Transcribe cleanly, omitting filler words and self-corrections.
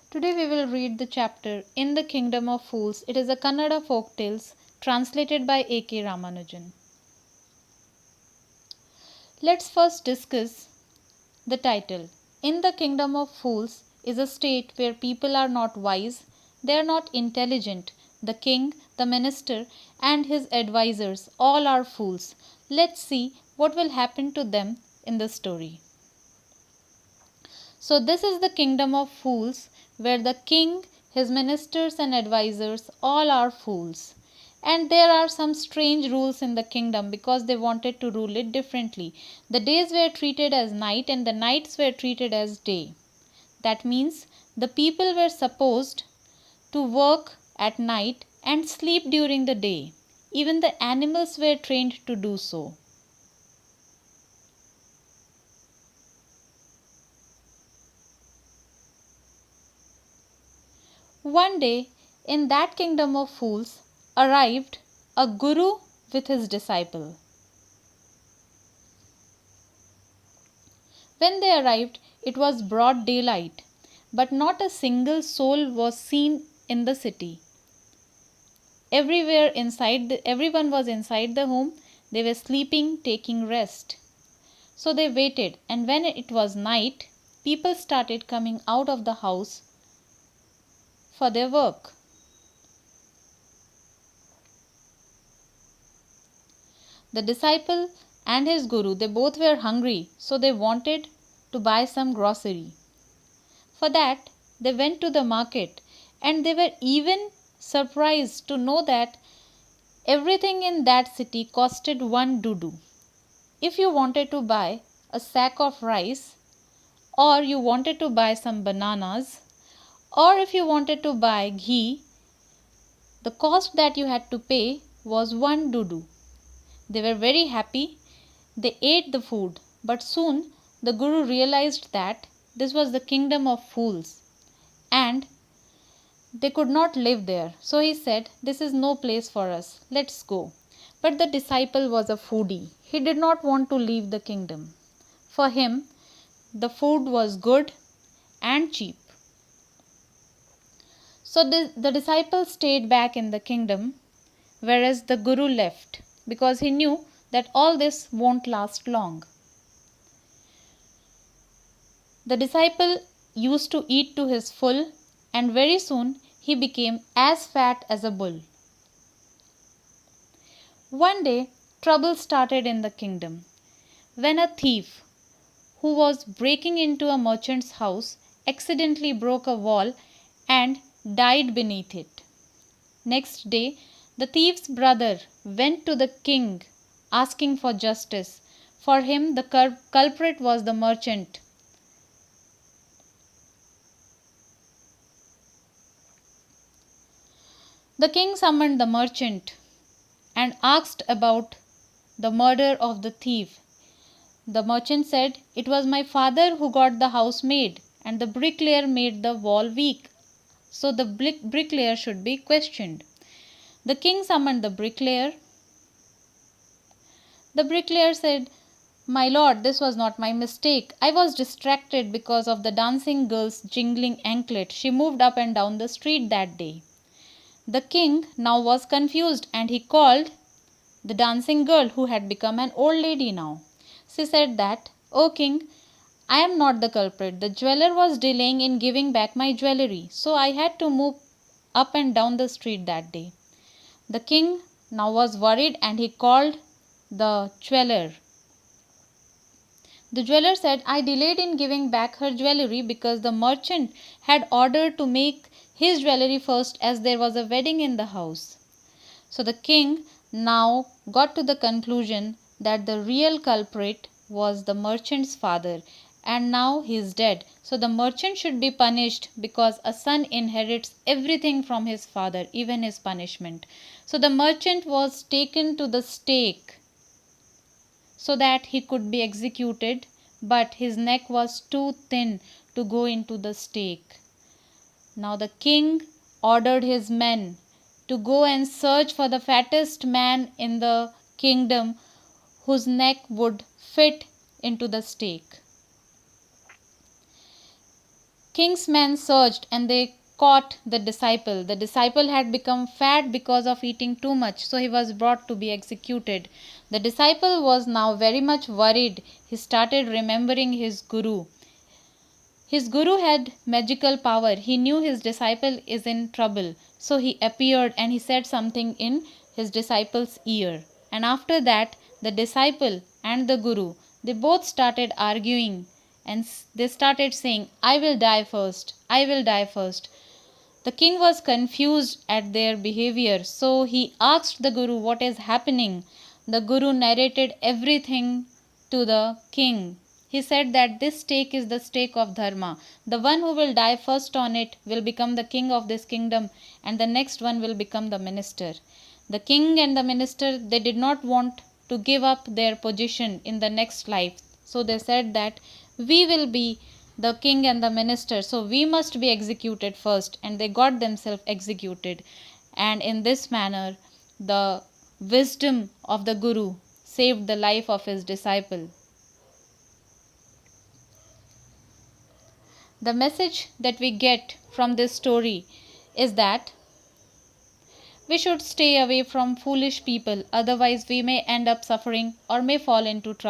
Today we will read the chapter In the Kingdom of Fools. It is a Kannada folk tales translated by A.K. Ramanujan. Let's first discuss the title. In the Kingdom of Fools is a state where people are not wise, they are not intelligent. The king, the minister, and his advisors all are fools. Let's see what will happen to them in the story. So, this is the kingdom of fools where the king, his ministers, and advisors all are fools. And there are some strange rules in the kingdom because they wanted to rule it differently. The days were treated as night and the nights were treated as day. That means the people were supposed to work at night and sleep during the day. Even the animals were trained to do so. One day, in that kingdom of fools, arrived a guru with his disciple. When they arrived, it was broad daylight, but not a single soul was seen in the city. Everyone was inside the home. They were sleeping, taking rest. So they waited, and when it was night, people started coming out of the house for their work. The disciple and his guru, they both were hungry, so they wanted to buy some grocery. For that, they went to the market, and they were even surprised to know that everything in that city costed 1 dudu. If you wanted to buy a sack of rice, or you wanted to buy some bananas, or if you wanted to buy ghee, the cost that you had to pay was 1 dudu. They were very happy. They ate the food, but soon the Guru realized that this was the kingdom of fools and they could not live there. So he said, "This is no place for us. Let's go." But the disciple was a foodie. He did not want to leave the kingdom. For him, the food was good and cheap. So the disciple stayed back in the kingdom, whereas the Guru left because he knew that all this won't last long. The disciple used to eat to his full, and very soon he became as fat as a bull. One day, trouble started in the kingdom when a thief who was breaking into a merchant's house accidentally broke a wall and died beneath it. Next day, the thief's brother went to the king asking for justice. For him, the culprit was the merchant. The king summoned the merchant and asked about the murder of the thief. The merchant said, "It was my father who got the house made, and the bricklayer made the wall weak. So the bricklayer should be questioned." The king summoned the bricklayer. The bricklayer said, "My lord, this was not my mistake. I was distracted because of the dancing girl's jingling anklet. She moved up and down the street that day." The king now was confused and he called the dancing girl, who had become an old lady now. She said that, "O king, I am not the culprit. The jeweler was delaying in giving back my jewelry, so I had to move up and down the street that day." The king now was worried and he called the jeweler. The jeweler said, "I delayed in giving back her jewelry because the merchant had ordered to make his jewelry first as there was a wedding in the house." So the king now got to the conclusion that the real culprit was the merchant's father, and now he is dead. So the merchant should be punished because a son inherits everything from his father, even his punishment. So the merchant was taken to the stake so that he could be executed, but his neck was too thin to go into the stake. Now the king ordered his men to go and search for the fattest man in the kingdom whose neck would fit into the stake. king's men searched and they caught the disciple. The disciple had become fat because of eating too much, so he was brought to be executed. The disciple was now very much worried. He started remembering his guru. His guru had magical power. He knew his disciple is in trouble. So he appeared and he said something in his disciple's ear. And after that, the disciple and the guru, they both started arguing and they started saying, I will die first. I will die first. The king was confused at their behavior. So he asked the guru what is happening. The guru narrated everything to the king. He said that this stake is the stake of Dharma. The one who will die first on it will become the king of this kingdom, and the next one will become the minister. The king and the minister, they did not want to give up their position in the next life. So they said that we will be the king and the minister, so we must be executed first. And they got themselves executed. And in this manner, the wisdom of the guru saved the life of his disciple. The message that we get from this story is that we should stay away from foolish people, otherwise we may end up suffering or may fall into trouble.